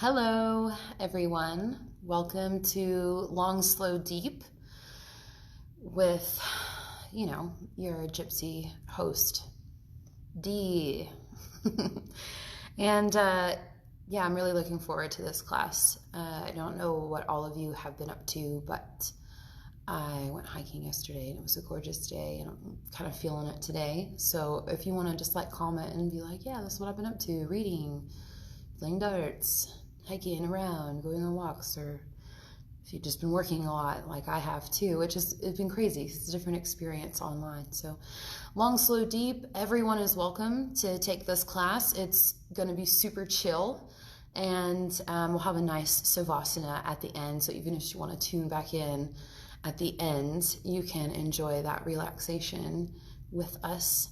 Hello, everyone. Welcome to Long, Slow, Deep with, your gypsy host, Dee. And I'm really looking forward to this class. I don't know what all of you have been up to, but I went hiking yesterday and it was a gorgeous day and I'm kind of feeling it today. So if you want to just comment and be like, yeah, this is what I've been up to, reading, playing darts, hiking around, going on walks, or if you've just been working a lot like I have too, it's been crazy. It's a different experience online. So Long, Slow, Deep, everyone is welcome to take this class. It's going to be super chill, and we'll have a nice savasana at the end. So even if you want to tune back in at the end, you can enjoy that relaxation with us.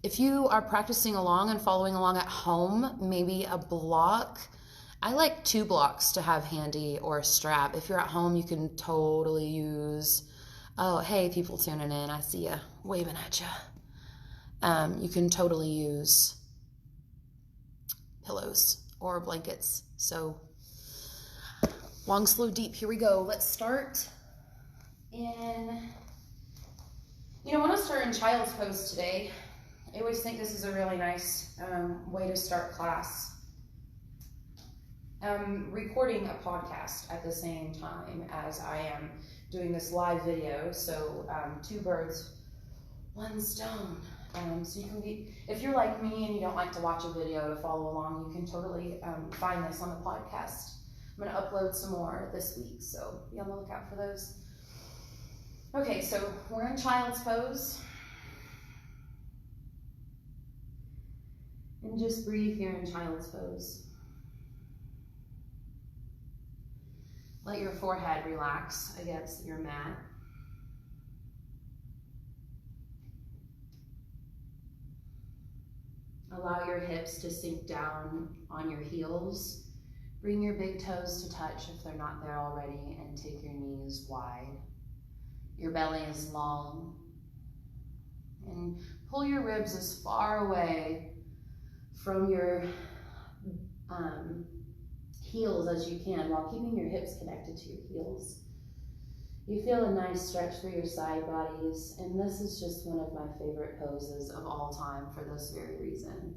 If you are practicing along and following along at home, maybe a block. I like 2 blocks to have handy, or a strap. If you're at home, you can totally use, oh, hey, people tuning in, I see you waving at you. You can totally use pillows or blankets. So long, slow, deep, here we go. Let's start in, I want to start in child's pose today. I always think this is a really nice way to start class. I'm recording a podcast at the same time as I am doing this live video, so 2 birds, 1 stone. So you can be, if you're like me and you don't like to watch a video to follow along, you can totally find this on the podcast. I'm going to upload some more this week, so be on the lookout for those. Okay, so we're in child's pose. And just breathe here in child's pose. Let your forehead relax against your mat. Allow your hips to sink down on your heels. Bring your big toes to touch if they're not there already, and take your knees wide. Your belly is long. And pull your ribs as far away from your heels as you can, while keeping your hips connected to your heels. You feel a nice stretch through your side bodies, and this is just one of my favorite poses of all time for this very reason,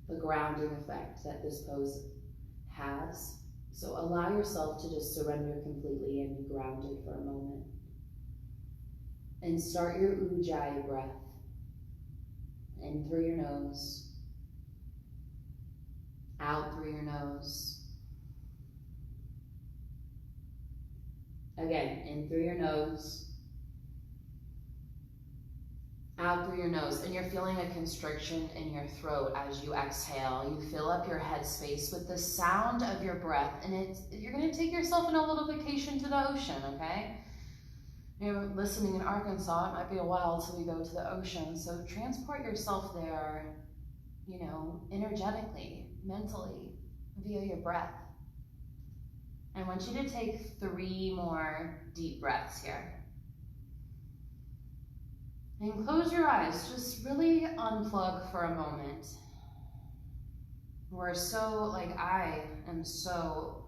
the grounding effect that this pose has. So allow yourself to just surrender completely and be grounded for a moment. And start your Ujjayi breath. In through your nose, out through your nose. Again, in through your nose, out through your nose. And you're feeling a constriction in your throat as you exhale. You fill up your head space with the sound of your breath, and you're going to take yourself on a little vacation to the ocean, okay? You're listening in Arkansas, it might be a while till we go to the ocean, so transport yourself there, energetically, mentally, via your breath. I want you to take 3 more deep breaths here. And close your eyes, just really unplug for a moment. We're so, I am so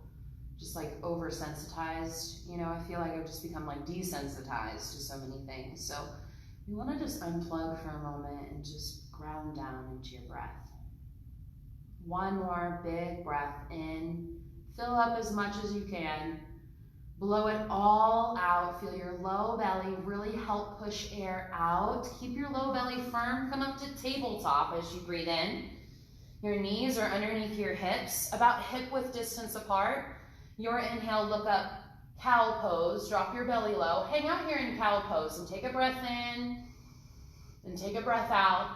just oversensitized. I feel like I've just become desensitized to so many things. So you want to just unplug for a moment and just ground down into your breath. 1 more big breath in. Fill up as much as you can. Blow it all out. Feel your low belly really help push air out. Keep your low belly firm. Come up to tabletop as you breathe in. Your knees are underneath your hips, about hip-width distance apart. Your inhale, look up, cow pose. Drop your belly low. Hang out here in cow pose and take a breath in and take a breath out.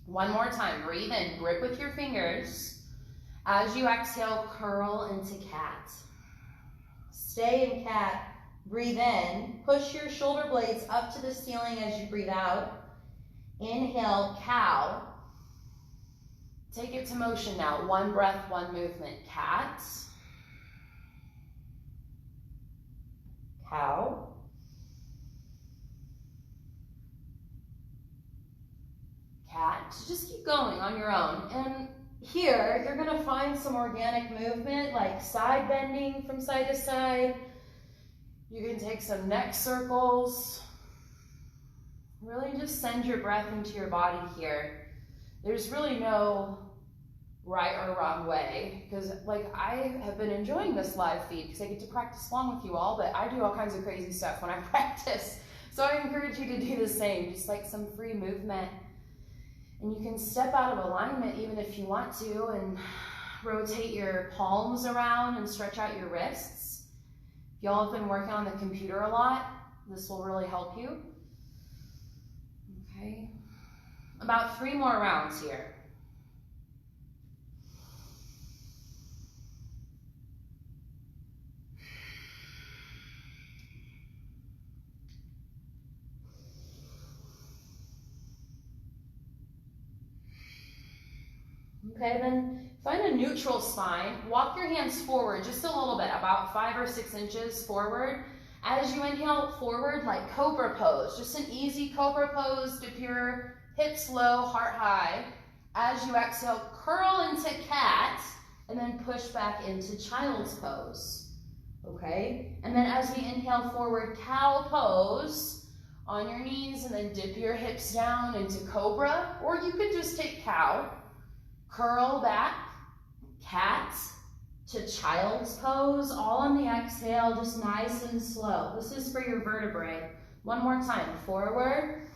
1 more time. Breathe in. Grip with your fingers. As you exhale, curl into cat. Stay in cat. Breathe in. Push your shoulder blades up to the ceiling as you breathe out. Inhale, cow. Take it to motion now. 1 breath, 1 movement. Cat. Cow. Cat. So just keep going on your own. And here, you're gonna find some organic movement, like side bending from side to side. You can take some neck circles. Really just send your breath into your body here. There's really no right or wrong way, because like I have been enjoying this live feed because I get to practice along with you all, but I do all kinds of crazy stuff when I practice. So I encourage you to do the same, just like some free movement. And you can step out of alignment even if you want to and rotate your palms around and stretch out your wrists. If y'all have been working on the computer a lot, this will really help you. Okay, about 3 more rounds here. Okay, then find a neutral spine. Walk your hands forward just a little bit, about 5 or 6 inches forward. As you inhale forward, like cobra pose, just an easy cobra pose. Dip your hips low, heart high. As you exhale, curl into cat, and then push back into child's pose. Okay, and then as we inhale forward, cow pose on your knees, and then dip your hips down into cobra, or you could just take cow. Curl back, cat to child's pose, all on the exhale, just nice and slow. This is for your vertebrae. One more time, forward.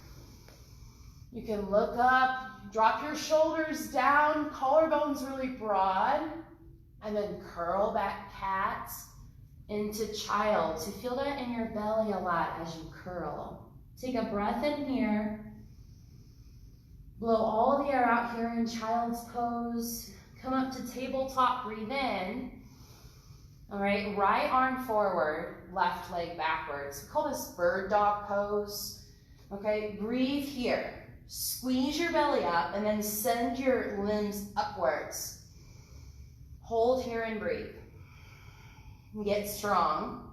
You can look up, drop your shoulders down, collarbones really broad, and then curl back, cat into child. So feel that in your belly a lot as you curl. Take a breath in here. Blow all of the air out here in child's pose. Come up to tabletop, breathe in. All right, right arm forward, left leg backwards. We call this bird dog pose. Okay, breathe here. Squeeze your belly up and then send your limbs upwards. Hold here and breathe. Get strong.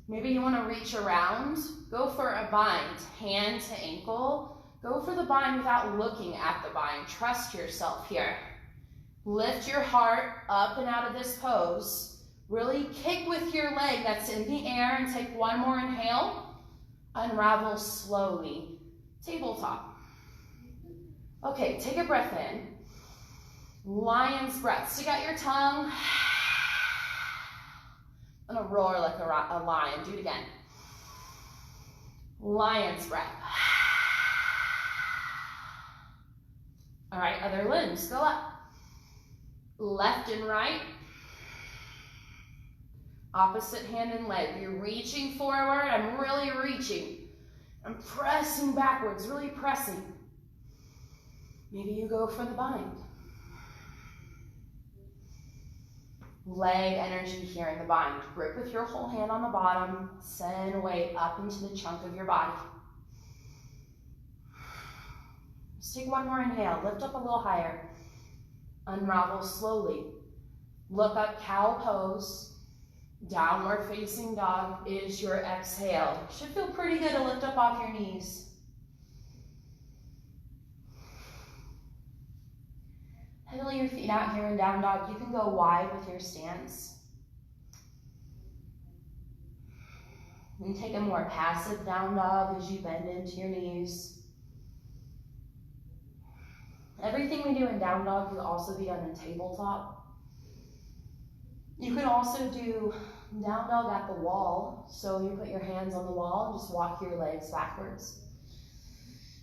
Maybe you want to reach around. Go for a bind, hand to ankle. Go for the bind without looking at the bind. Trust yourself here. Lift your heart up and out of this pose. Really kick with your leg that's in the air and take one more inhale. Unravel slowly. Tabletop. Okay, take a breath in. Lion's breath. Stick out your tongue. I'm gonna roar like a lion. Do it again. Lion's breath. All right, other limbs, go up. Left and right. Opposite hand and leg. You're reaching forward. I'm really reaching. I'm pressing backwards, really pressing. Maybe you go for the bind. Leg energy here in the bind. Grip with your whole hand on the bottom. Send weight up into the chunk of your body. Just take one more inhale. Lift up a little higher. Unravel slowly. Look up, cow pose. Downward facing dog is your exhale. Should feel pretty good to lift up off your knees. Pedal your feet out here in down dog. You can go wide with your stance. And take a more passive down dog as you bend into your knees. Everything we do in down dog can also be done in tabletop. You can also do down dog at the wall. So you put your hands on the wall and just walk your legs backwards.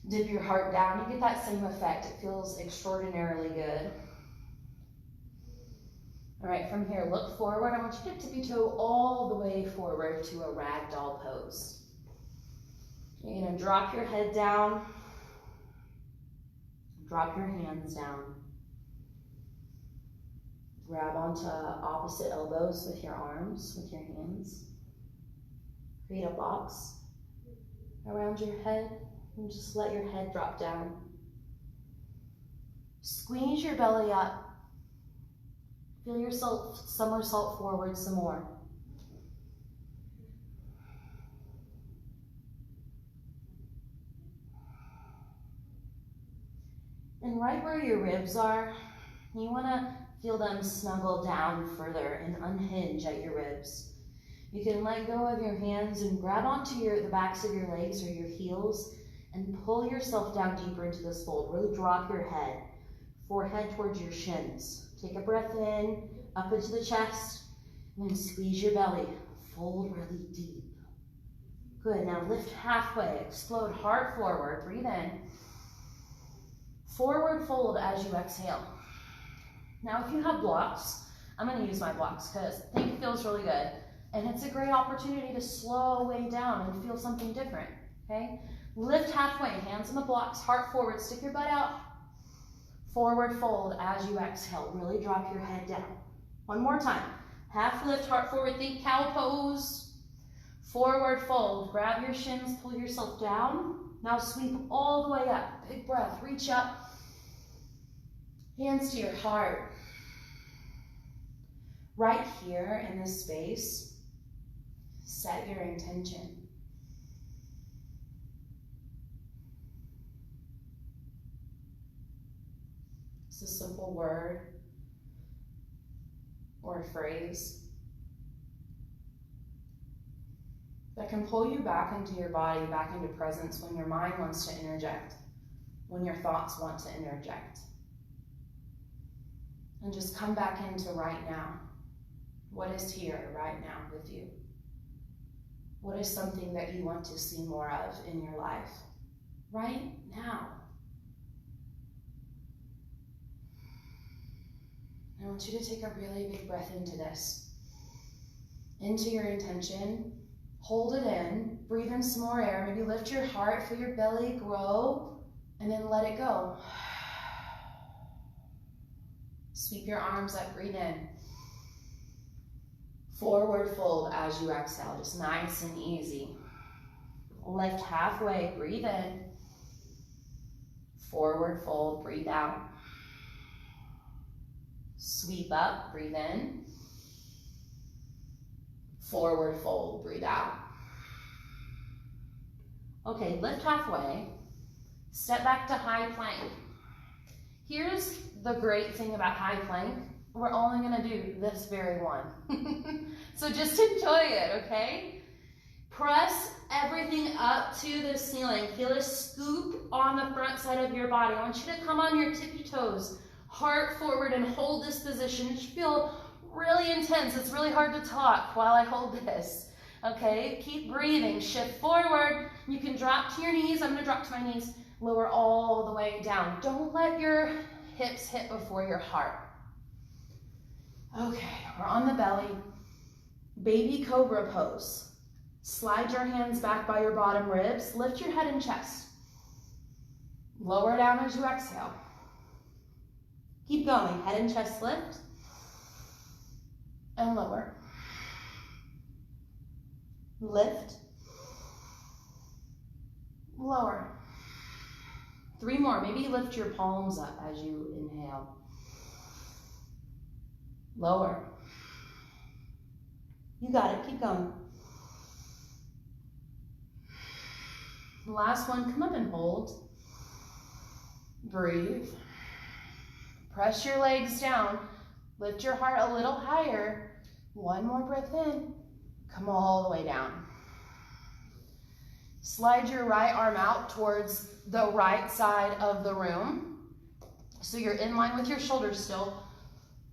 Dip your heart down. You get that same effect. It feels extraordinarily good. All right, from here, look forward. I want you to tippy toe all the way forward to a ragdoll pose. You're gonna drop your head down. Drop your hands down. Grab onto opposite elbows with your arms, with your hands. Create a box around your head and just let your head drop down. Squeeze your belly up. Feel yourself somersault forward some more. And right where your ribs are, you want to feel them snuggle down further and unhinge at your ribs. You can let go of your hands and grab onto the backs of your legs or your heels and pull yourself down deeper into this fold. Really drop your head, forehead towards your shins. Take a breath in, up into the chest, and then squeeze your belly. Fold really deep. Good, now lift halfway, explode heart forward, breathe in. Forward fold as you exhale. Now if you have blocks, I'm gonna use my blocks because I think it feels really good. And it's a great opportunity to slow way down and feel something different, okay? Lift halfway, hands on the blocks, heart forward, stick your butt out. Forward fold as you exhale, really drop your head down. One more time, half lift, heart forward, think cow pose. Forward fold, grab your shins, pull yourself down. Now sweep all the way up, big breath, reach up. Hands to your heart. Right here in this space, set your intention. It's a simple word or a phrase that can pull you back into your body, back into presence when your mind wants to interject, when your thoughts want to interject. And just come back into right now. What is here right now with you? What is something that you want to see more of in your life right now? I want you to take a really big breath into this, into your intention. Hold it in, breathe in some more air, maybe lift your heart, feel your belly grow, and then let it go. Sweep your arms up, breathe in. Forward fold as you exhale, just nice and easy. Lift halfway, breathe in. Forward fold, breathe out. Sweep up, breathe in. Forward fold, breathe out. Okay, lift halfway. Step back to high plank. Here's the great thing about high plank. We're only gonna do this very one. So just enjoy it, okay? Press everything up to the ceiling. Feel a scoop on the front side of your body. I want you to come on your tippy toes, heart forward, and hold this position. It should feel really intense. It's really hard to talk while I hold this, okay? Keep breathing, shift forward. You can drop to your knees. I'm gonna drop to my knees. Lower all the way down. Don't let your hips hit before your heart. Okay, we're on the belly. Baby cobra pose. Slide your hands back by your bottom ribs. Lift your head and chest. Lower down as you exhale. Keep going, head and chest lift. And lower. Lift. Lower. 3 more, maybe lift your palms up as you inhale. Lower. You got it, keep going. Last one, come up and hold. Breathe. Press your legs down. Lift your heart a little higher. 1 more breath in. Come all the way down. Slide your right arm out towards the right side of the room. So you're in line with your shoulders still.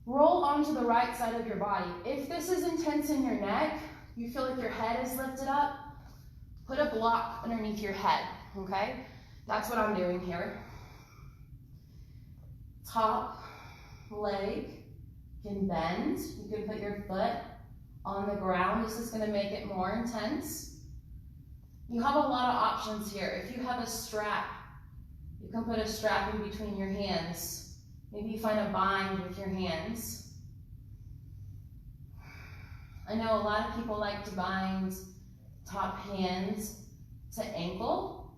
Roll onto the right side of your body. If this is intense in your neck, you feel like your head is lifted up, put a block underneath your head, okay? That's what I'm doing here. Top leg can bend. You can put your foot on the ground. This is gonna make it more intense. You have a lot of options here. If you have a strap, you can put a strap in between your hands. Maybe you find a bind with your hands. I know a lot of people like to bind top hands to ankle.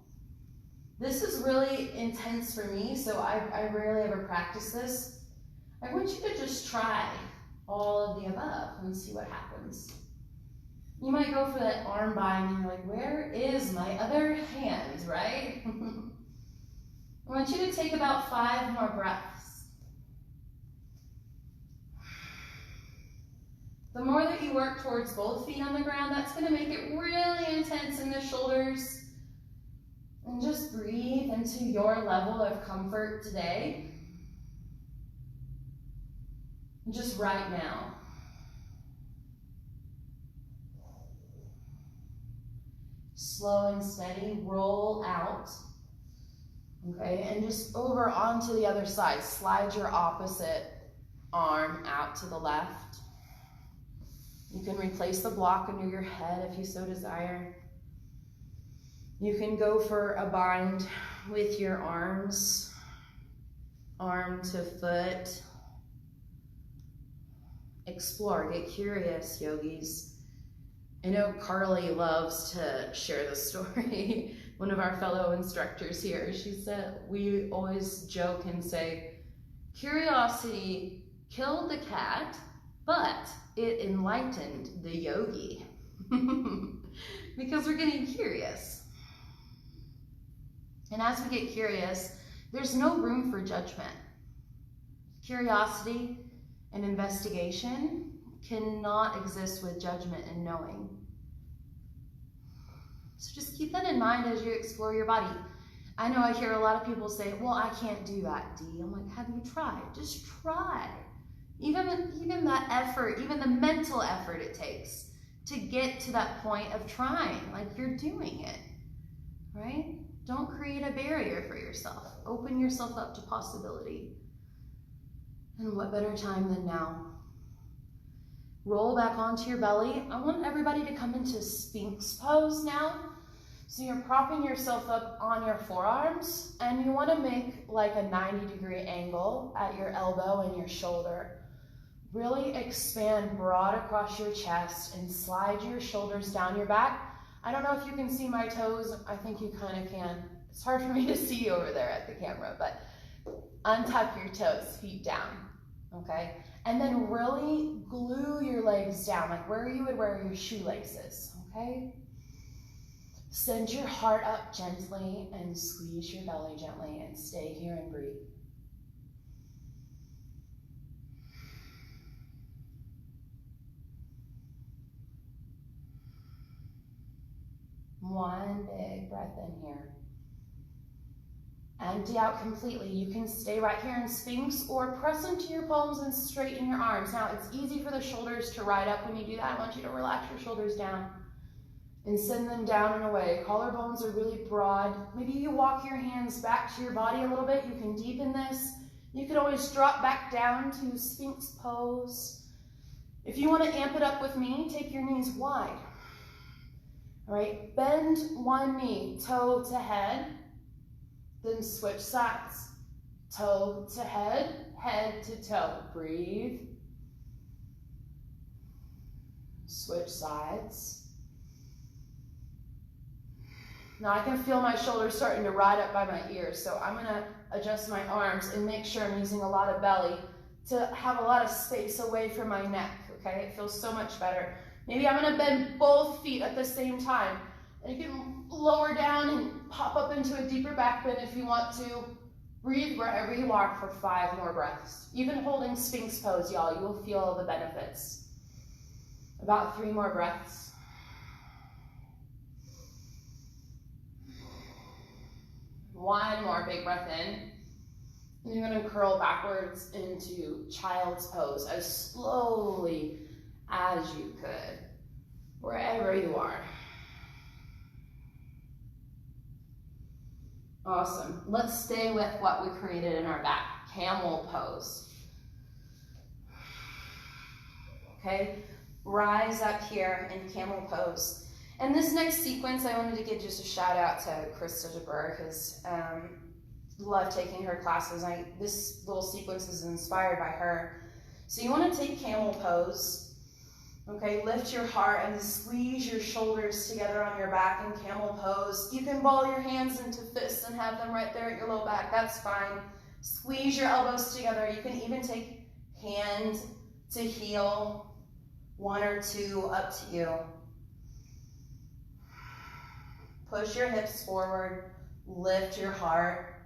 This is really intense for me, so I rarely ever practice this. I want you to just try all of the above and see what happens. You might go for that arm bind and you're like, where is my other hand, right? I want you to take about 5 more breaths. The more that you work towards both feet on the ground, that's going to make it really intense in the shoulders. And just breathe into your level of comfort today. Just right now. Slow and steady, roll out. Okay, and just over onto the other side. Slide your opposite arm out to the left. You can replace the block under your head if you so desire. You can go for a bind with your arms, arm to foot. Explore, get curious, yogis. I know Carly loves to share the story. One of our fellow instructors here, she said, we always joke and say, curiosity killed the cat, but it enlightened the yogi. Because we're getting curious. And as we get curious, there's no room for judgment. Curiosity and investigation cannot exist with judgment and knowing. So just keep that in mind as you explore your body. I know I hear a lot of people say, well, I can't do that, Dee. I'm like, have you tried? Just try. Even that effort, even the mental effort it takes to get to that point of trying, like you're doing it, right? Don't create a barrier for yourself. Open yourself up to possibility. And what better time than now? Roll back onto your belly. I want everybody to come into Sphinx pose now. So you're propping yourself up on your forearms, and you want to make like a 90-degree angle at your elbow and your shoulder. Really expand broad across your chest and slide your shoulders down your back. I don't know if you can see my toes. I think you kind of can. It's hard for me to see over there at the camera, but untuck your toes, feet down, okay? And then really glue your legs down, like where you would wear your shoelaces, okay? Send your heart up gently and squeeze your belly gently and stay here and breathe. One big breath in here. Empty out completely. You can stay right here in Sphinx or press into your palms and straighten your arms. Now, it's easy for the shoulders to ride up when you do that. I want you to relax your shoulders down and send them down and away. Collarbones are really broad. Maybe you walk your hands back to your body a little bit. You can deepen this. You could always drop back down to Sphinx pose. If you want to amp it up with me, take your knees wide. All right, bend one knee, toe to head, then switch sides. Toe to head, head to toe. Breathe. Switch sides. Now I can feel my shoulders starting to ride up by my ears, so I'm gonna adjust my arms and make sure I'm using a lot of belly to have a lot of space away from my neck, okay? It feels so much better. Maybe I'm gonna bend both feet at the same time. And you can lower down and pop up into a deeper back bend if you want to. Breathe wherever you are for 5 more breaths. Even holding Sphinx pose, y'all, you will feel the benefits. About 3 more breaths. One more big breath in. And you're gonna curl backwards into child's pose as slowly as you could, wherever you are. Awesome. Let's stay with what we created in our back, camel pose. Okay, rise up here in camel pose. And this next sequence, I wanted to give just a shout out to Krista DeBurr, because love taking her classes. This little sequence is inspired by her. So you want to take camel pose. Okay, lift your heart and squeeze your shoulders together on your back in camel pose. You can ball your hands into fists and have them right there at your low back. That's fine. Squeeze your elbows together. You can even take hand to heel, 1 or 2, up to you. Push your hips forward. Lift your heart.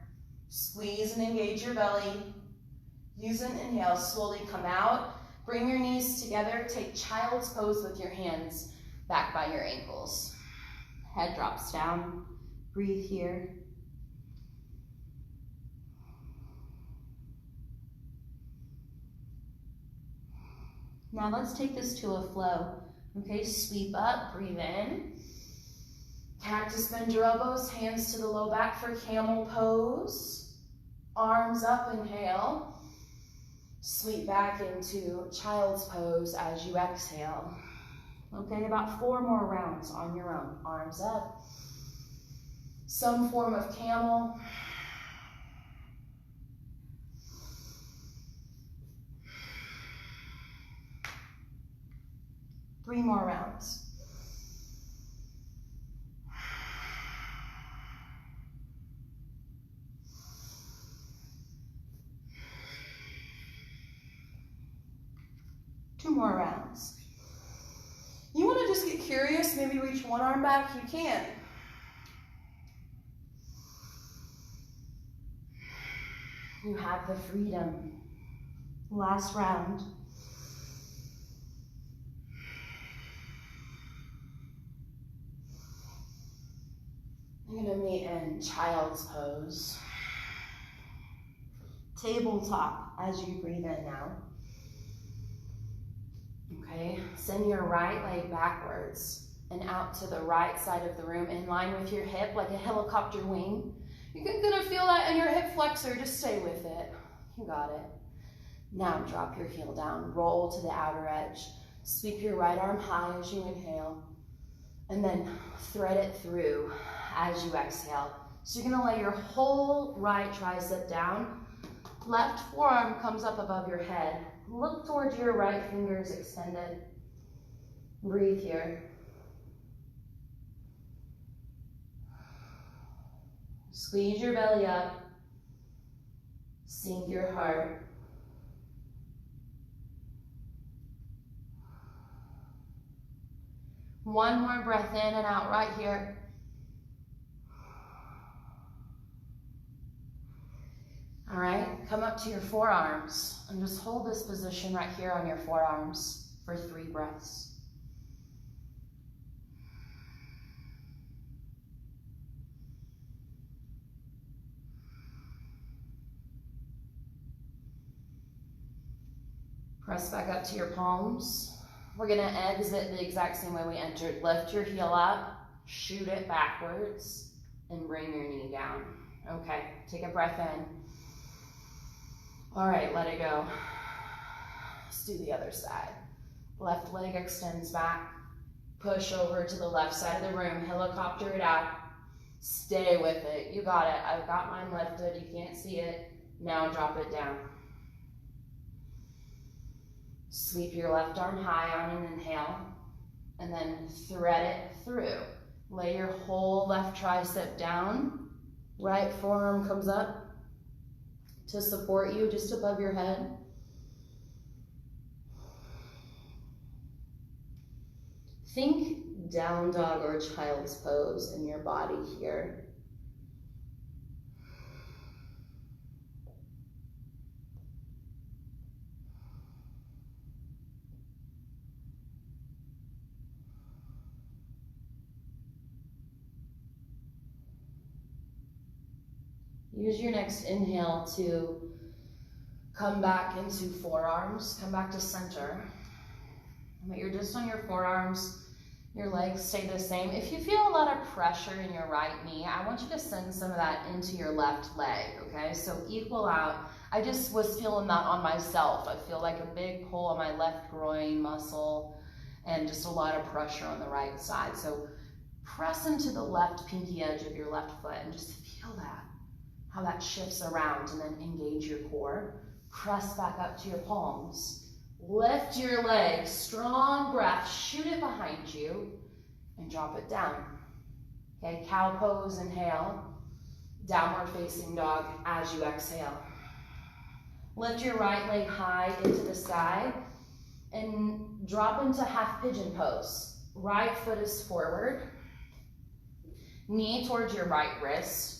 Squeeze and engage your belly. Use an inhale, slowly come out. Bring your knees together. Take child's pose with your hands back by your ankles. Head drops down. Breathe here. Now let's take this to a flow. Okay, sweep up, breathe in. Cactus bend your elbows, hands to the low back for camel pose. Arms up, inhale. Sweep back into child's pose as you exhale. Okay, about 4 more rounds on your own. Arms up. Some form of camel. Three more rounds. Two more rounds. You want to just get curious, maybe reach one arm back, you can. You have the freedom. Last round. I'm going to meet in child's pose. Tabletop as you breathe in now. Okay, send your right leg backwards and out to the right side of the room in line with your hip like a helicopter wing. You're going to feel that in your hip flexor. Just stay with it. You got it. Now drop your heel down. Roll to the outer edge. Sweep your right arm high as you inhale. And then thread it through as you exhale. So you're going to lay your whole right tricep down. Left forearm comes up above your head. Look towards your right fingers extended. Breathe here. Squeeze your belly up. Sink your heart. One more breath in and out right here. All right, come up to your forearms and just hold this position right here on your forearms for 3 breaths. Press back up to your palms. We're gonna exit the exact same way we entered. Lift your heel up, shoot it backwards, and bring your knee down. Okay, take a breath in. All right, let it go. Let's do the other side. Left leg extends back. Push over to the left side of the room. Helicopter it out. Stay with it. You got it. I've got mine lifted. You can't see it. Now drop it down. Sweep your left arm high on an inhale. And then thread it through. Lay your whole left tricep down. Right forearm comes up to support you just above your head. Think down dog or child's pose in your body here. Use your next inhale to come back into forearms, come back to center. But you're just on your forearms, your legs stay the same. If you feel a lot of pressure in your right knee, I want you to send some of that into your left leg, okay? So equal out. I just was feeling that on myself. I feel like a big pull on my left groin muscle and just a lot of pressure on the right side. So press into the left pinky edge of your left foot and just feel that. How that shifts around, and then engage your core. Press back up to your palms. Lift your legs, strong breath, shoot it behind you, and drop it down. Okay, cow pose, inhale. Downward facing dog as you exhale. Lift your right leg high into the sky, and drop into half pigeon pose. Right foot is forward. Knee towards your right wrist.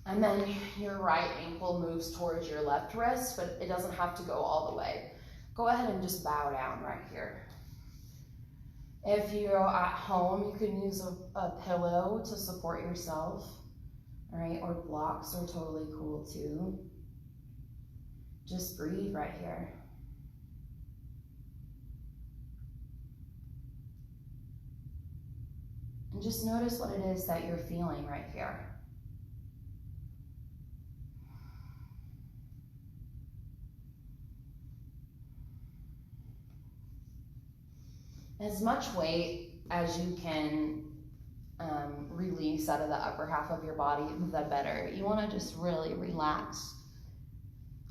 And then your right ankle moves towards your left wrist, but it doesn't have to go all the way. Go ahead and just bow down right here. If you're at home, you can use a pillow to support yourself, all right? Or blocks are totally cool too. Just breathe right here. And just notice what it is that you're feeling right here. As much weight as you can release out of the upper half of your body, the better. You want to just really relax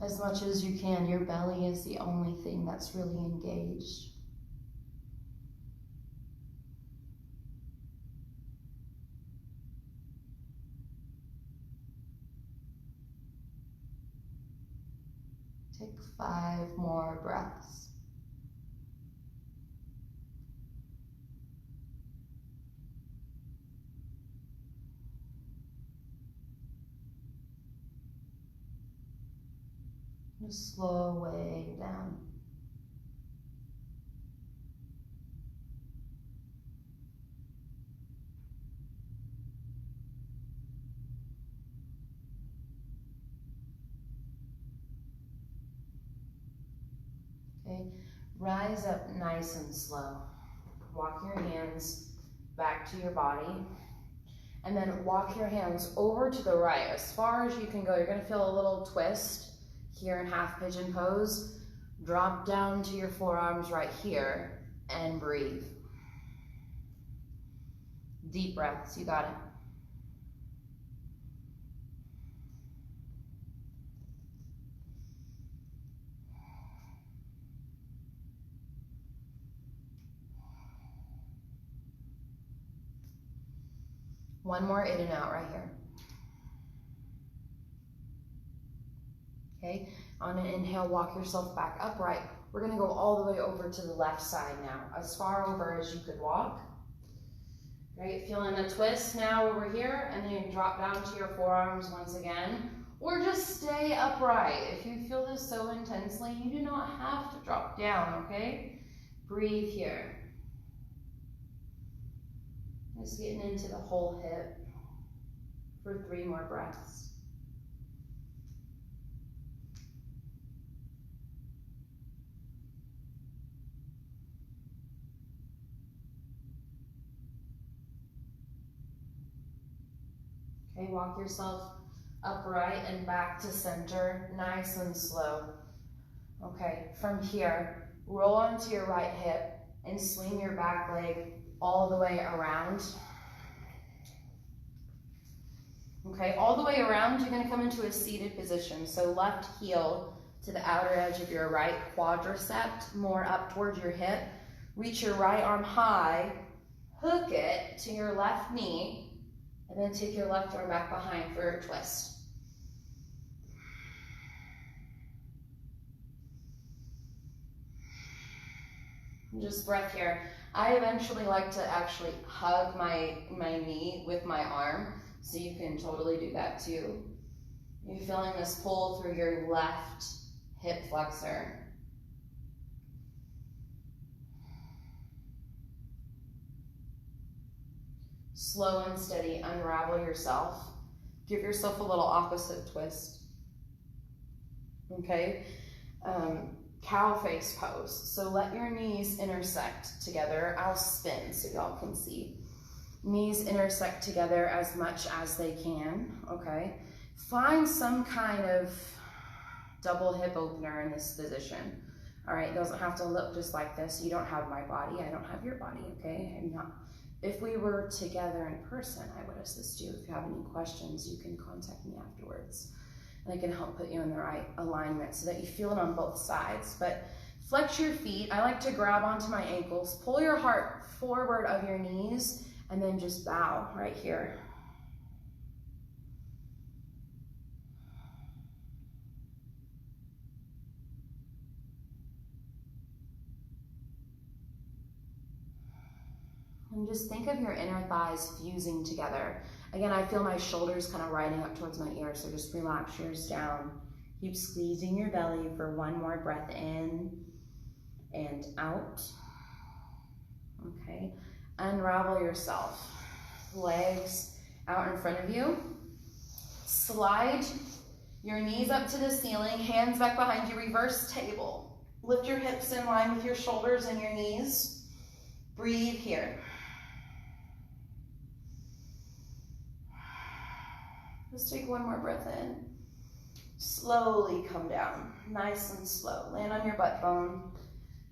as much as you can. Your belly is the only thing that's really engaged. Take 5 more breaths. Just slow way down. Okay, rise up nice and slow. Walk your hands back to your body. And then walk your hands over to the right as far as you can go. You're gonna feel a little twist here in half pigeon pose. Drop down to your forearms right here and breathe. Deep breaths, you got it. One more in and out right here. Okay, on an inhale, walk yourself back upright. We're gonna go all the way over to the left side now, as far over as you could walk. Right, feeling a twist now over here, and then you drop down to your forearms once again, or just stay upright. If you feel this so intensely, you do not have to drop down, okay? Breathe here. Just getting into the whole hip for 3 more breaths. Okay, walk yourself upright and back to center, nice and slow. Okay, from here, roll onto your right hip and swing your back leg all the way around. Okay, all the way around, you're gonna come into a seated position. So left heel to the outer edge of your right quadricep, more up towards your hip. Reach your right arm high, hook it to your left knee, and then take your left arm back behind for a twist. Just breath here. I eventually like to actually hug my knee with my arm, so you can totally do that too. You're feeling this pull through your left hip flexor. Slow and steady, unravel yourself. Give yourself a little opposite twist. Okay? Cow face pose. So let your knees intersect together. I'll spin so y'all can see. Knees intersect together as much as they can, okay? Find some kind of double hip opener in this position. All right, it doesn't have to look just like this. You don't have my body, I don't have your body, okay? If we were together in person, I would assist you. If you have any questions, you can contact me afterwards. And I can help put you in the right alignment so that you feel it on both sides. But flex your feet. I like to grab onto my ankles. Pull your heart forward of your knees and then just bow right here. And just think of your inner thighs fusing together Again, I feel my shoulders kind of riding up towards my ears, so just relax yours down. Keep squeezing your belly for one more breath in and out. Okay, unravel yourself. Legs out in front of you. Slide your knees up to the ceiling, hands back behind you, reverse table. Lift your hips in line with your shoulders and your knees. Breathe here. Let's take one more breath in. Slowly come down, nice and slow. Land on your butt bone,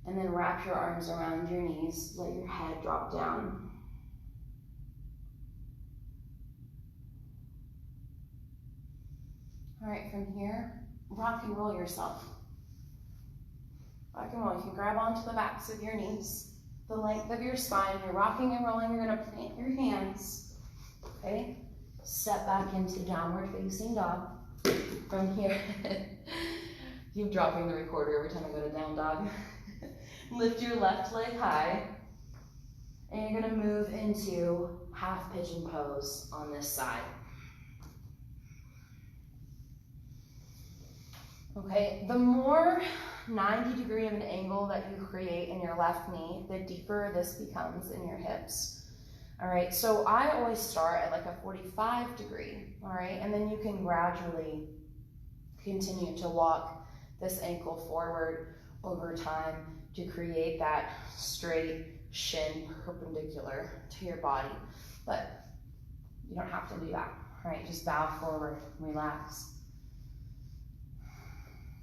and then wrap your arms around your knees. Let your head drop down. All right, from here, rock and roll yourself. Rock and roll. You can grab onto the backs of your knees, the length of your spine. You're rocking and rolling. You're going to plant your hands. Okay? Step back into downward facing dog. From here, keep dropping the recorder every time I go to down dog. Lift your left leg high, and you're going to move into half pigeon pose on this side. Okay, the more 90-degree of an angle that you create in your left knee, the deeper this becomes in your hips. All right, so I always start at like a 45 degree, all right? And then you can gradually continue to walk this ankle forward over time to create that straight shin perpendicular to your body. But you don't have to do that, all right? Just bow forward, relax.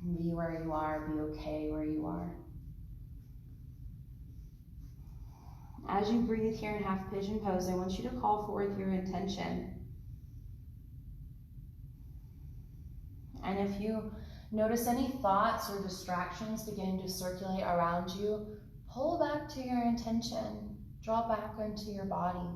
Be where you are, be okay where you are. As you breathe here in half pigeon pose, I want you to call forth your intention. And if you notice any thoughts or distractions beginning to circulate around you, pull back to your intention. Draw back into your body.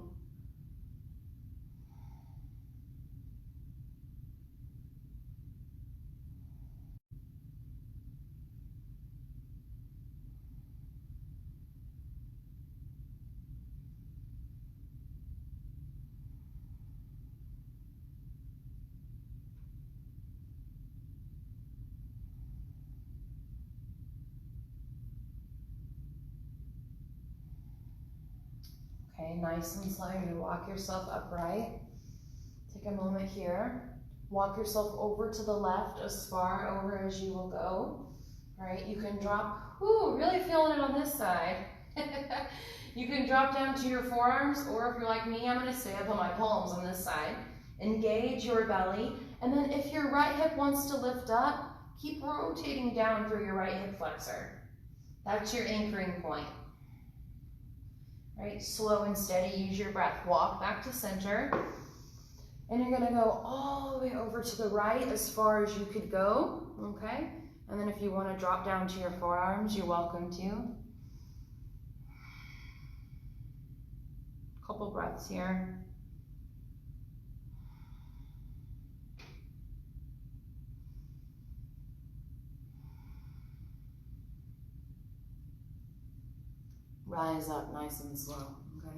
Okay, nice and slow. You're going to walk yourself upright. Take a moment here. Walk yourself over to the left as far over as you will go. All right, you can drop, really feeling it on this side. You can drop down to your forearms, or if you're like me, I'm going to stay up on my palms on this side. Engage your belly, and then if your right hip wants to lift up, keep rotating down through your right hip flexor. That's your anchoring point. Right, slow and steady, use your breath. Walk back to center, and you're gonna go all the way over to the right as far as you could go, okay? And then if you wanna drop down to your forearms, you're welcome to. Couple breaths here. Rise up nice and slow, okay?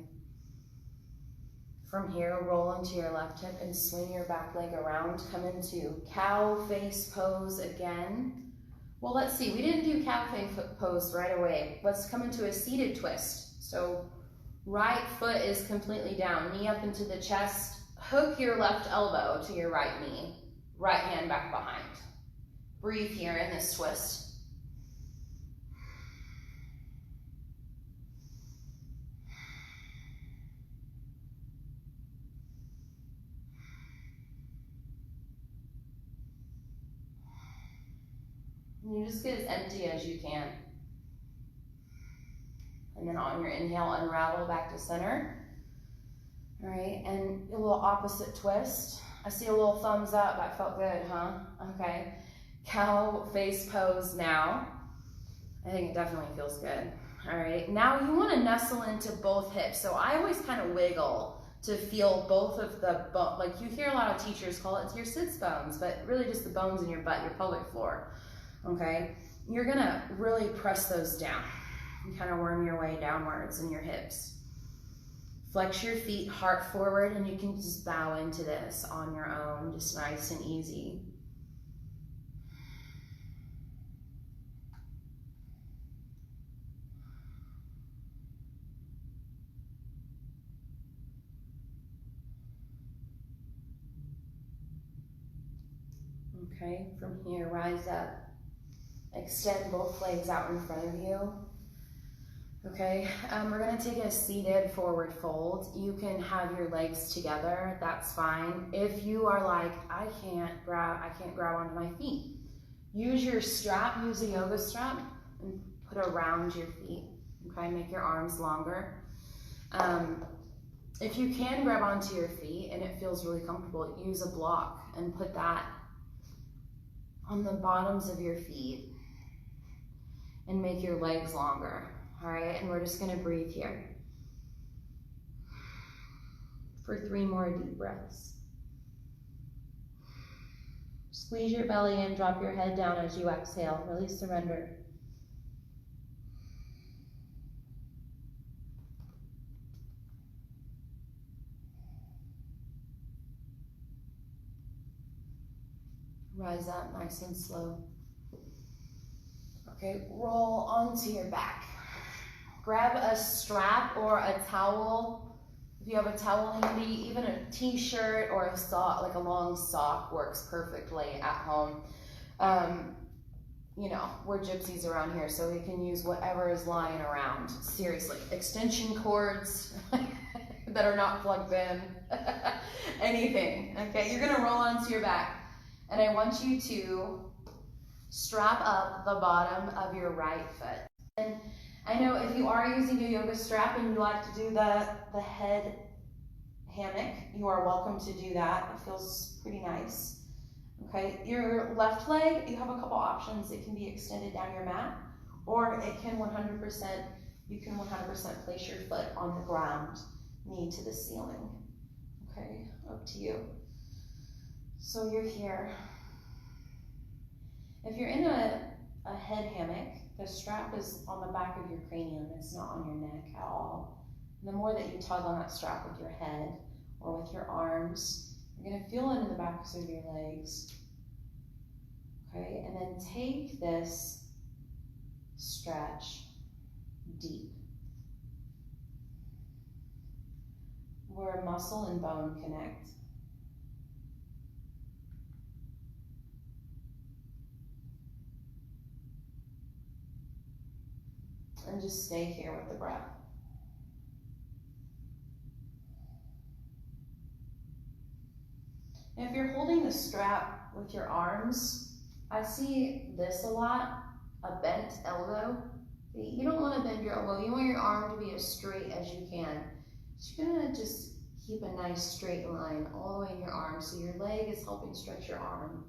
From here, roll into your left hip and swing your back leg around. Come into cow face pose again. Well, let's see, we didn't do cow face pose right away. Let's come into a seated twist. So right foot is completely down, knee up into the chest. Hook your left elbow to your right knee. Right hand back behind. Breathe here in this twist. And you just get as empty as you can. And then on your inhale, unravel back to center. All right, and a little opposite twist. I see a little thumbs up. That felt good, huh? Okay. Cow face pose now. I think it definitely feels good. All right, now you want to nestle into both hips. So I always kind of wiggle to feel both of the bones. Like you hear a lot of teachers call it your sits bones, but really just the bones in your butt, your pelvic floor. Okay, you're gonna really press those down and kind of worm your way downwards in your hips. Flex your feet, heart forward, and you can just bow into this on your own, just nice and easy. Okay, from here, rise up. Extend both legs out in front of you. Okay, we're gonna take a seated forward fold. You can have your legs together, that's fine. If you are like, I can't grab onto my feet, use your strap, use a yoga strap, and put around your feet. Okay, make your arms longer. If you can grab onto your feet and it feels really comfortable, use a block and put that on the bottoms of your feet and make your legs longer. All right, and we're just gonna breathe here for 3 more deep breaths. Squeeze your belly in, drop your head down as you exhale. Release, surrender. Rise up nice and slow. Okay, roll onto your back. Grab a strap or a towel. If you have a towel handy, even a t-shirt or a sock, like a long sock, works perfectly at home. You know, we're gypsies around here, so we can use whatever is lying around. Seriously, extension cords that are not plugged in, anything. Okay, you're gonna roll onto your back. And I want you to strap up the bottom of your right foot. And I know if you are using a yoga strap and you like to do the head hammock, you are welcome to do that. It feels pretty nice. Okay, your left leg, you have a couple options. It can be extended down your mat, or it can 100%, you can 100% place your foot on the ground, knee to the ceiling. Okay, up to you. So you're here. If you're in a head hammock, the strap is on the back of your cranium. It's not on your neck at all. And the more that you tug on that strap with your head or with your arms, you're gonna feel it in the backs of your legs. Okay, and then take this stretch deep, where muscle and bone connect. And just stay here with the breath. And if you're holding the strap with your arms, I see this a lot, a bent elbow. You don't want to bend your elbow. You want your arm to be as straight as you can. So you're gonna just keep a nice straight line all the way in your arm, so your leg is helping stretch your arm.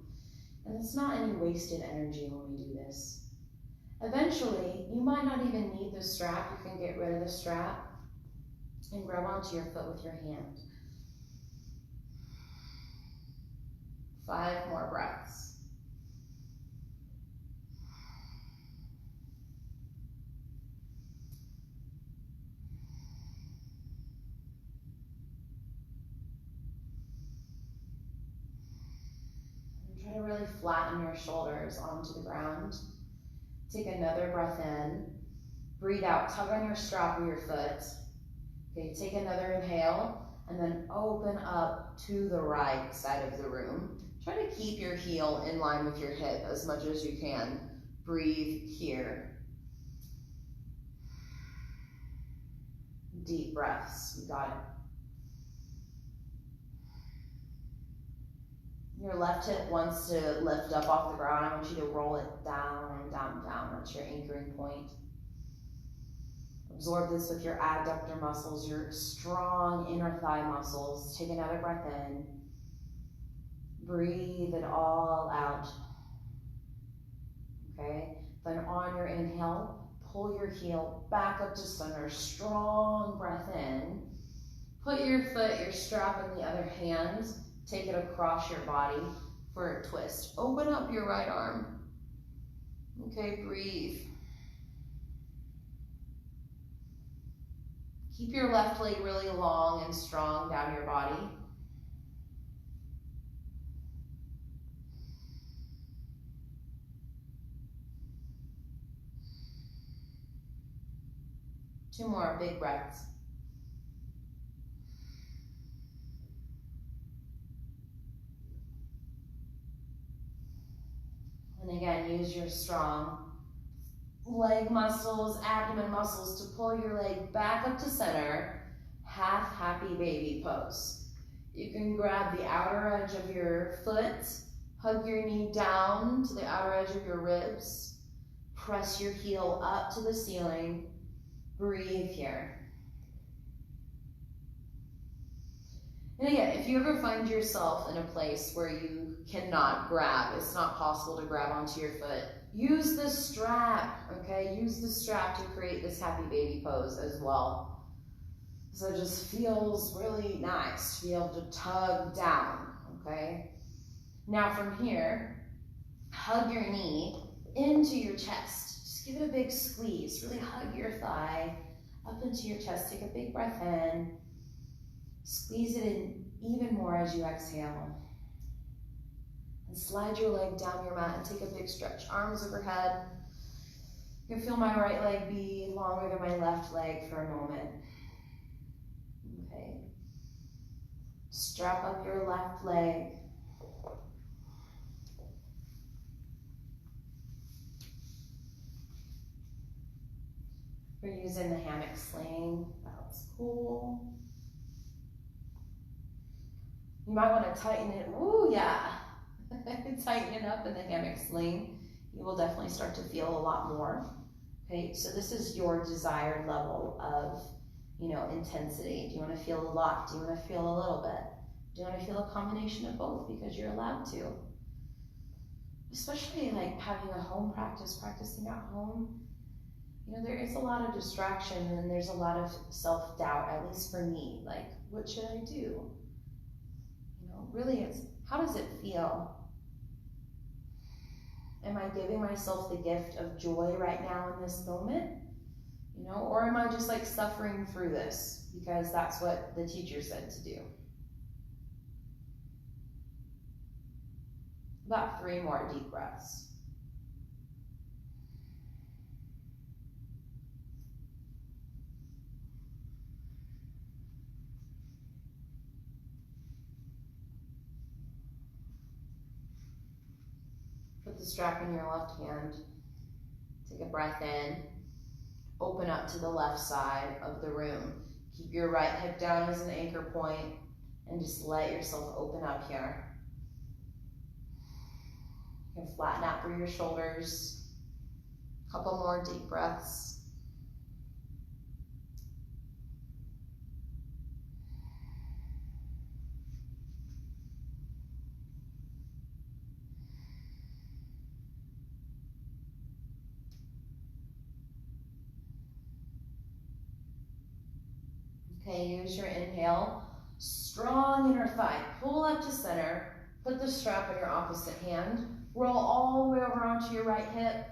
And it's not any wasted energy when we do this. Eventually, you might not even need the strap. You can get rid of the strap and grab onto your foot with your hand. 5 more breaths. And try to really flatten your shoulders onto the ground. Take another breath in, breathe out, tug on your strap or your foot. Okay, take another inhale, and then open up to the right side of the room. Try to keep your heel in line with your hip as much as you can. Breathe here. Deep breaths, you got it. Your left hip wants to lift up off the ground. I want you to roll it down and down, down. That's your anchoring point. Absorb this with your adductor muscles, your strong inner thigh muscles. Take another breath in. Breathe it all out. Okay, then on your inhale, pull your heel back up to center. Strong breath in. Put your foot, your strap in the other hand. Take it across your body for a twist. Open up your right arm. Okay, breathe. Keep your left leg really long and strong down your body. Two more big breaths. And again, use your strong leg muscles, abdomen muscles to pull your leg back up to center. Half happy baby pose. You can grab the outer edge of your foot, hug your knee down to the outer edge of your ribs, press your heel up to the ceiling, breathe here. And again, if you ever find yourself in a place where you cannot grab, it's not possible to grab onto your foot, use the strap, okay? Use the strap to create this happy baby pose as well. So it just feels really nice to be able to tug down, okay? Now from here, hug your knee into your chest. Just give it a big squeeze. Really hug your thigh up into your chest. Take a big breath in. Squeeze it in even more as you exhale. And slide your leg down your mat and take a big stretch. Arms overhead. You can feel my right leg be longer than my left leg for a moment. Okay. Strap up your left leg. We're using the hammock sling. That's cool. You might want to tighten it. Ooh, yeah. Tighten it up in the hammock sling. You will definitely start to feel a lot more. Okay, so this is your desired level of, intensity. Do you want to feel a lot? Do you want to feel a little bit? Do you want to feel a combination of both? Because you're allowed to. Especially like having a home practice, practicing at home. There is a lot of distraction and there's a lot of self-doubt, at least for me. Like, what should I do? Really, it's how does it feel? Am I giving myself the gift of joy right now in this moment? Or am I just like suffering through this because that's what the teacher said to do? About 3 more deep breaths. Put the strap in your left hand. Take a breath in. Open up to the left side of the room. Keep your right hip down as an anchor point and just let yourself open up here. You can flatten out through your shoulders. A couple more deep breaths. Okay, use your inhale. Strong inner thigh. Pull up to center. Put the strap in your opposite hand. Roll all the way over onto your right hip.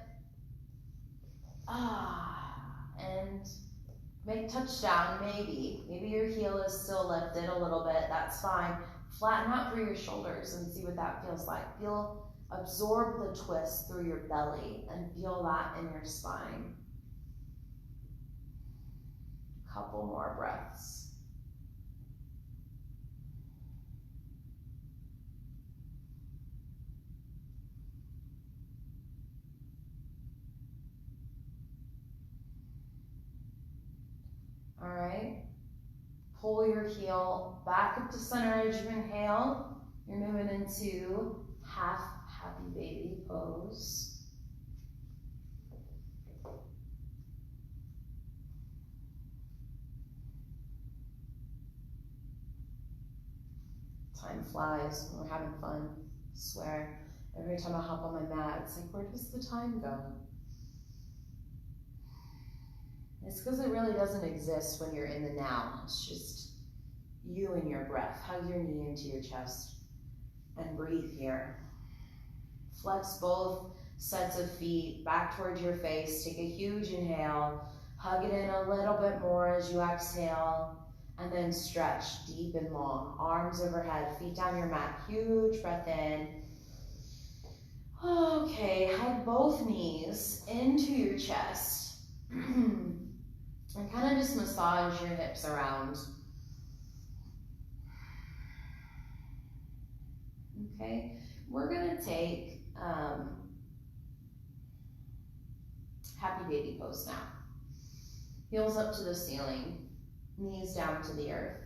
And make touchdown, maybe. Maybe your heel is still lifted a little bit. That's fine. Flatten out through your shoulders and see what that feels like. Absorb the twist through your belly and feel that in your spine. Couple more breaths. All right. Pull your heel back up to center as you inhale. You're moving into half happy baby pose. Time flies when we're having fun. I swear. Every time I hop on my mat, it's like, where does the time go? It's because it really doesn't exist when you're in the now. It's just you and your breath. Hug your knee into your chest and breathe here. Flex both sets of feet back towards your face. Take a huge inhale. Hug it in a little bit more as you exhale, and then stretch deep and long. Arms overhead, feet down your mat. Huge breath in. Okay, hug both knees into your chest. And kind of just massage your hips around. Okay, we're gonna take happy baby pose now. Heels up to the ceiling, knees down to the earth.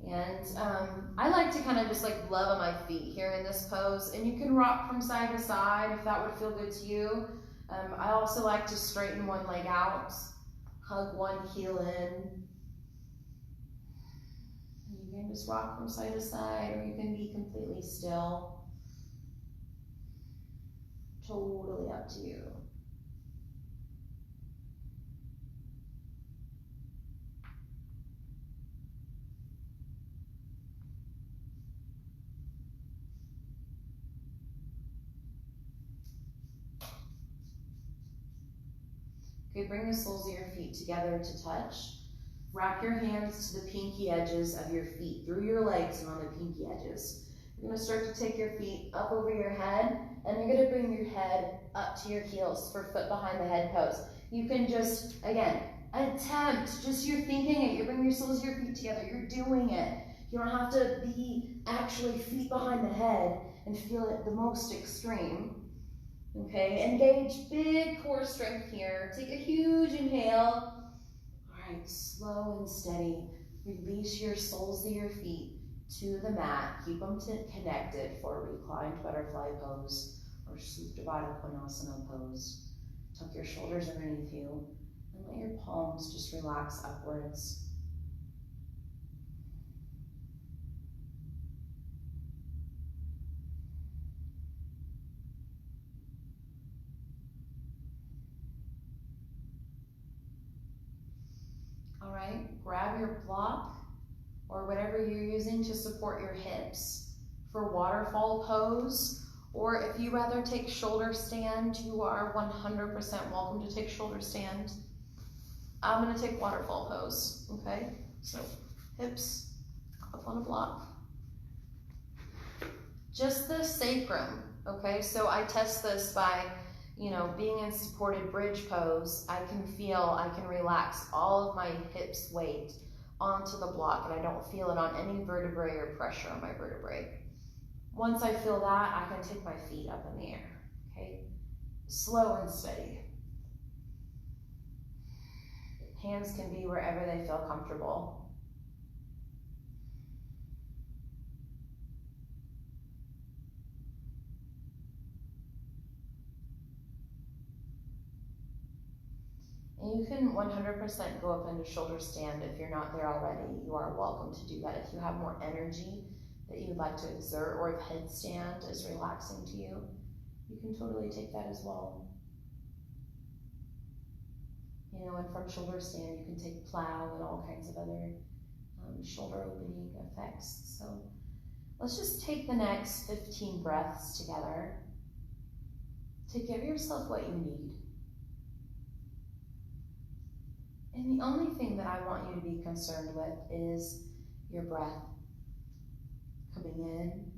And I like to kind of just like level my feet here in this pose, and you can rock from side to side if that would feel good to you. I also like to straighten one leg out, hug one heel in. You can just rock from side to side, or you can be completely still. Totally up to you. Okay, bring the soles of your feet together to touch. Wrap your hands to the pinky edges of your feet, through your legs and on the pinky edges. You're gonna start to take your feet up over your head, and you're gonna bring your head up to your heels for foot behind the head pose. You can just, again, attempt, just you're thinking it, you're bringing your soles of your feet together, you're doing it. You don't have to be actually feet behind the head and feel it the most extreme. Okay, engage big core strength here. Take a huge inhale. All right, slow and steady. Release your soles of your feet to the mat. Keep them connected for reclined butterfly pose or Supta Baddha Konasana pose. Tuck your shoulders underneath you and let your palms just relax upwards. All right, grab your block or whatever you're using to support your hips for waterfall pose, or if you rather take shoulder stand, you are 100% welcome to take shoulder stand. I'm gonna take waterfall pose, okay? So hips up on a block. Just the sacrum, okay? So I test this by being in supported bridge pose. I can relax all of my hips weight onto the block, and I don't feel it on any vertebrae or pressure on my vertebrae. Once I feel that, I can take my feet up in the air, okay? Slow and steady. Hands can be wherever they feel comfortable. And you can 100% go up into shoulder stand if you're not there already. You are welcome to do that. If you have more energy that you would like to exert, or if headstand is relaxing to you, you can totally take that as well. And from shoulder stand, you can take plow and all kinds of other shoulder opening effects. So let's just take the next 15 breaths together to give yourself what you need. And the only thing that I want you to be concerned with is your breath coming in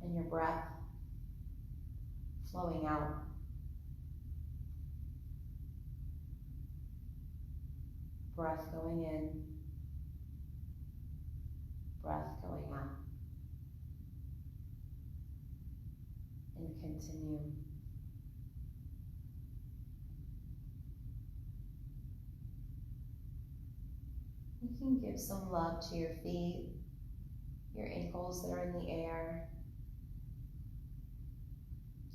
and your breath flowing out. Breath going in, breath going out. And continue. You can give some love to your feet, your ankles that are in the air.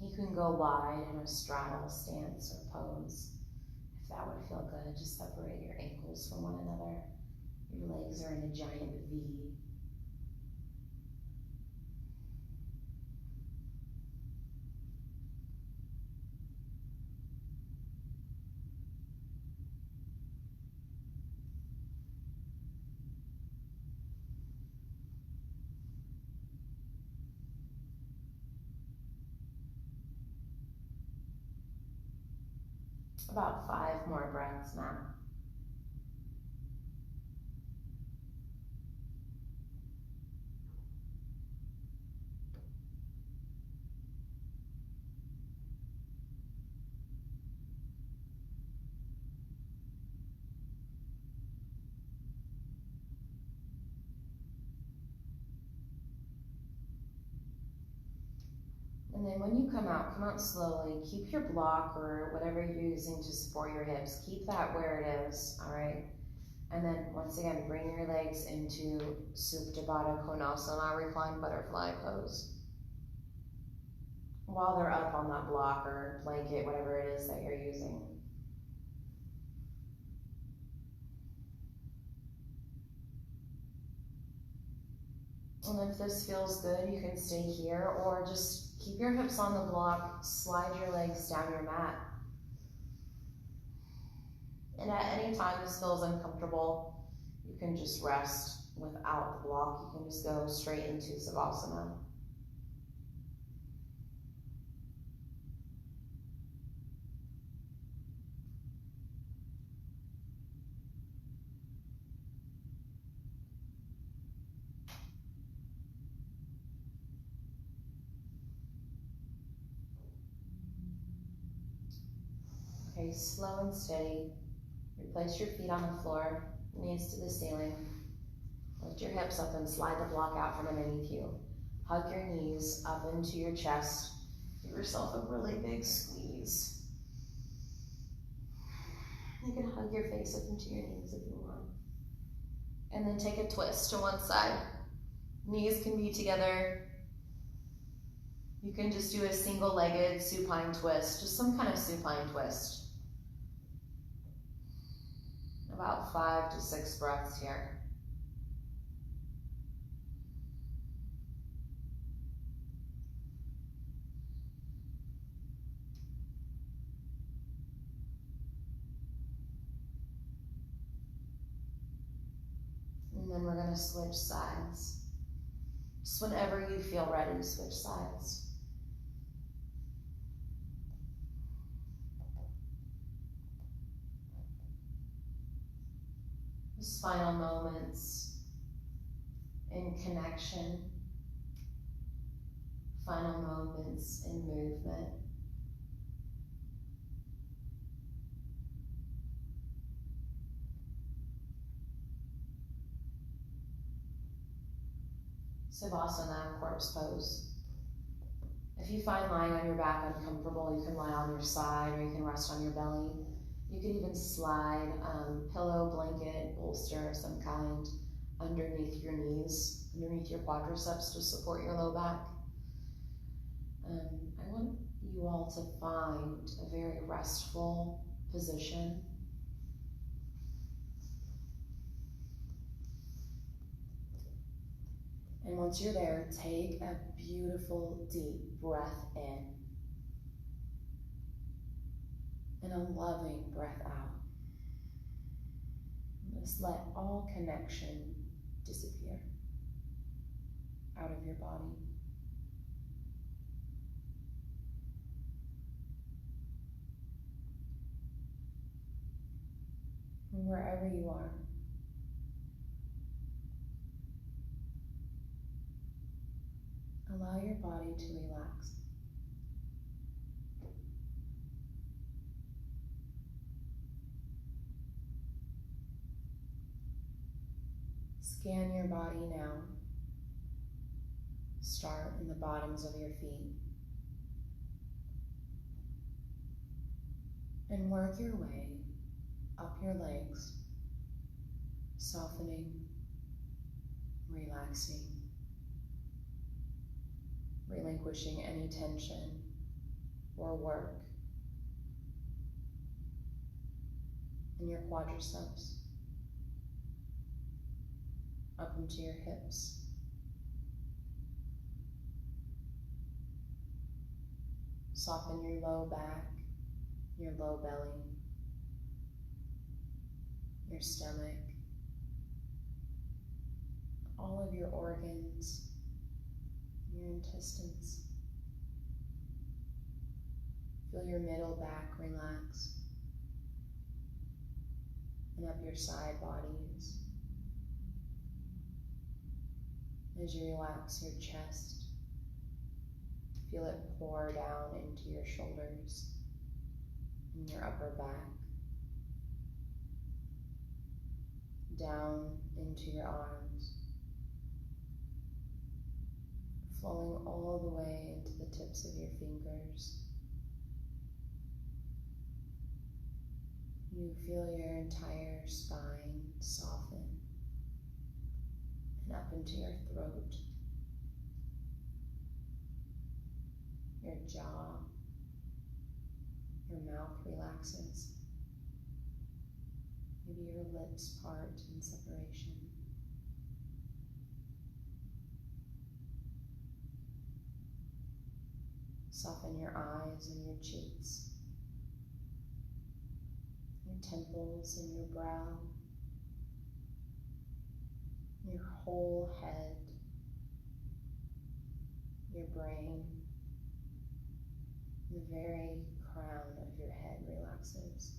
You can go wide in a straddle stance or pose. If that would feel good, just separate your ankles from one another. Your legs are in a giant V. About 5 more breaths now. And then when you come out slowly. Keep your block or whatever you're using to support your hips. Keep that where it is, all right? And then once again, bring your legs into Supta Baddha Konasana, reclined butterfly pose. While they're up on that block or blanket, whatever it is that you're using. And if this feels good, you can stay here or just keep your hips on the block, slide your legs down your mat. And at any time this feels uncomfortable, you can just rest without the block. You can just go straight into Savasana. Okay, slow and steady. Replace your feet on the floor, knees to the ceiling. Lift your hips up and slide the block out from underneath you. Hug your knees up into your chest. Give yourself a really big squeeze. You can hug your face up into your knees if you want. And then take a twist to one side. Knees can be together. You can just do a single-legged supine twist, just some kind of supine twist. About 5 to 6 breaths here. And then we're going to switch sides. Just whenever you feel ready, switch sides. Just final moments in connection, final moments in movement. Savasana, corpse pose. If you find lying on your back uncomfortable, you can lie on your side or you can rest on your belly. You could even slide pillow, blanket, bolster of some kind underneath your knees, underneath your quadriceps to support your low back. I want you all to find a very restful position. And once you're there, take a beautiful deep breath in. And a loving breath out. Just let all connection disappear out of your body. And wherever you are, allow your body to relax. Scan your body now. Start in the bottoms of your feet. And work your way up your legs, softening, relaxing, relinquishing any tension or work in your quadriceps, up into your hips. Soften your low back, your low belly, your stomach, all of your organs, your intestines. Feel your middle back relax. and up your side bodies. As you relax your chest, feel it pour down into your shoulders and your upper back, down into your arms, flowing all the way into the tips of your fingers. You feel your entire spine soften and up into your throat, your jaw, your mouth relaxes. Maybe your lips part in separation. Soften your eyes and your cheeks, your temples and your brow, your whole head, your brain, the very crown of your head relaxes.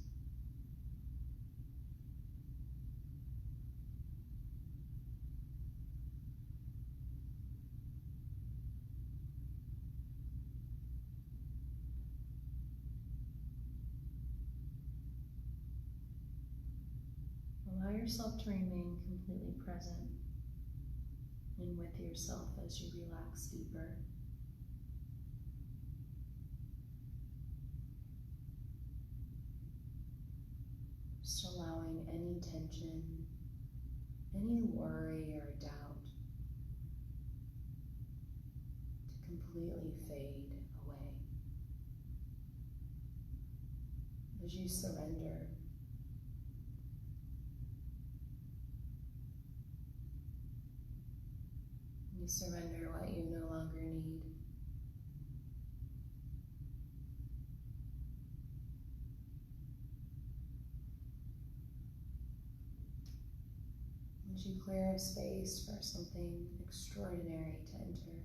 Allow yourself to remain completely present and with yourself as you relax deeper. Just allowing any tension, any worry or doubt to completely fade away. As you surrender, you surrender what you no longer need. As you clear a space for something extraordinary to enter,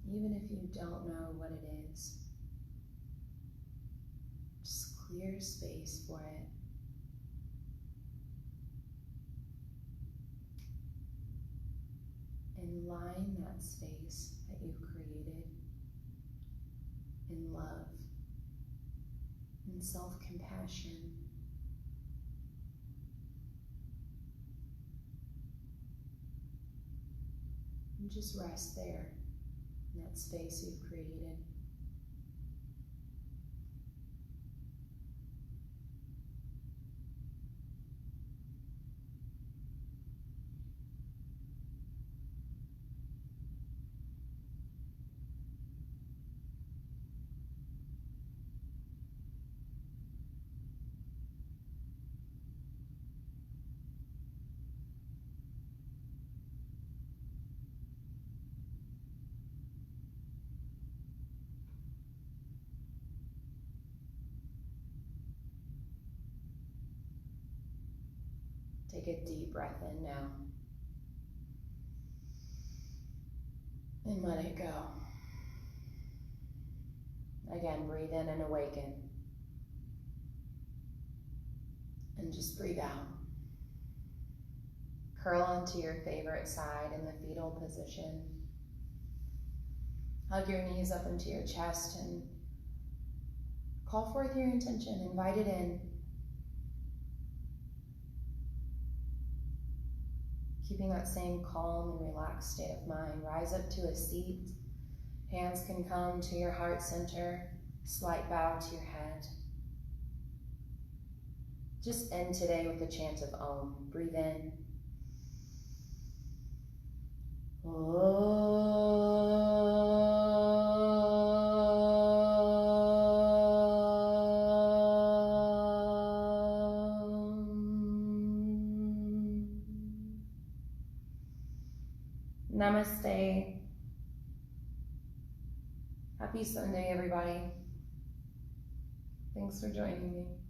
even if you don't know what it is, just clear space for it. And line that space that you've created in love and self-compassion. And just rest there in that space you've created. Take a deep breath in now. And let it go. Again, breathe in and awaken. And just breathe out. Curl onto your favorite side in the fetal position. Hug your knees up into your chest and call forth your intention. Invite it in. Keeping that same calm and relaxed state of mind, rise up to a seat. Hands can come to your heart center, slight bow to your head. Just end today with a chant of Om. Breathe in. Namaste. Happy Sunday, everybody. Thanks for joining me.